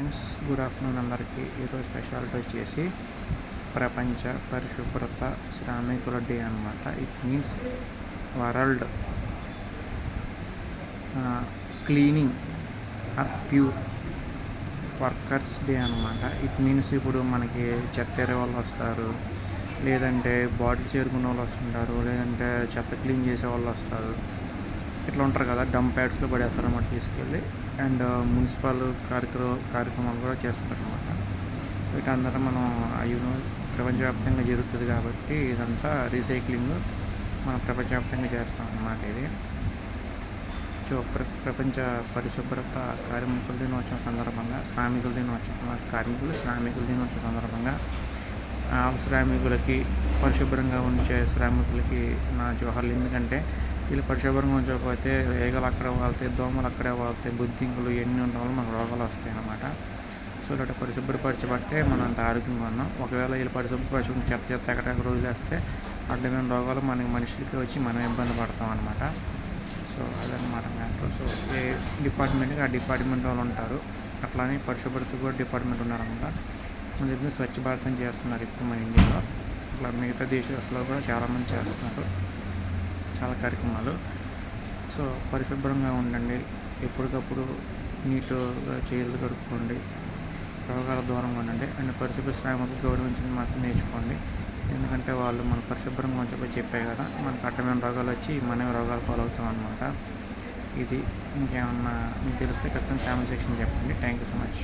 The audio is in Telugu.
ఫ్రెండ్స్, గుడ్ ఆఫ్టర్నూన్ అందరికీ. ఈరోజు స్పెషాలిటీ వచ్చేసి ప్రపంచ పరిశుభ్రత శ్రామికుల డే అనమాట. It means world cleaning pure workers day అనమాట. ఇట్ మీన్స్ ఇప్పుడు మనకి చెత్త వాళ్ళు వస్తారు, లేదంటే బాటిల్ చేరుకునే వాళ్ళు వస్తుంటారు, లేదంటే చెత్త క్లీన్ చేసే వాళ్ళు వస్తారు. ఇట్లా ఉంటారు కదా, డంప్ ప్యాడ్స్లో పడేస్తారు అన్నమాట తీసుకెళ్ళి. అండ్ మున్సిపల్ కార్యక్రమాలు కూడా చేస్తుంటారు అనమాట. వీటందరూ మనం ప్రపంచవ్యాప్తంగా జరుగుతుంది కాబట్టి ఇదంతా రీసైక్లింగ్ మనం ప్రపంచవ్యాప్తంగా చేస్తాం అన్నమాట. ఇది ప్రపంచ పరిశుభ్రత కార్మికుల దినోత్సవం సందర్భంగా శ్రామికుల దినోత్సవం సందర్భంగా శ్రామికులకి, పరిశుభ్రంగా ఉంచే శ్రామికులకి నా జోహార్లు. ఎందుకంటే వీళ్ళు పరిశుభ్రంగా ఉంచకపోతే ఈగలు అక్కడే వాళ్తాయి, దోమలు అక్కడే వాళ్తాయి, బుద్ధింకులు ఎన్ని ఉండడం వల్ల మనకు రోగాలు వస్తాయి అన్నమాట. సో ఇలాంటి పరిశుభ్రపరచబట్టే మనం అంత ఆరోగ్యంగా ఉన్నాం. ఒకవేళ వీళ్ళు పరిశుభ్రపరచుకుని చెత్త ఎక్కడెక్కడ వదిలేస్తే అడ్డమైన రోగాలు మనుషులకి వచ్చి మనం ఇబ్బంది పడతాం అనమాట. సో అదనమాట మ్యాటర్. సో ఏ డిపార్ట్మెంట్కి ఆ డిపార్ట్మెంట్ వాళ్ళు ఉంటారు. అట్లానే పరిశుభ్రత కూడా డిపార్ట్మెంట్ ఉన్నారనమాట. మన దగ్గర స్వచ్ఛ భారతం చేస్తున్నారు ఇప్పుడు మన ఇండియాలో. అట్లా మిగతా దేశాల్లో కూడా చాలామంది చేస్తున్నారు చాలా కార్యక్రమాలు. సో పరిశుభ్రంగా ఉండండి, ఎప్పటికప్పుడు నీట్గా చేతులు కడుక్కోండి, రోగాల దూరంగా ఉండండి. అండ్ పరిశుభ్ర శ్రామికులు గౌరవించడం మాత్రం నేర్చుకోండి. ఎందుకంటే వాళ్ళు మనం పరిశుభ్రంగా ఉంచబోయి చెప్పాయి కదా, మనకు అడ్డమైన రోగాలు వచ్చి మనమే రోగాలు పాలవుతాం అనమాట. ఇది ఇంకేమన్నా మీకు తెలిస్తే ఖచ్చితంగా కామెంట్ సెక్షన్ చెప్పండి. Thank you so much.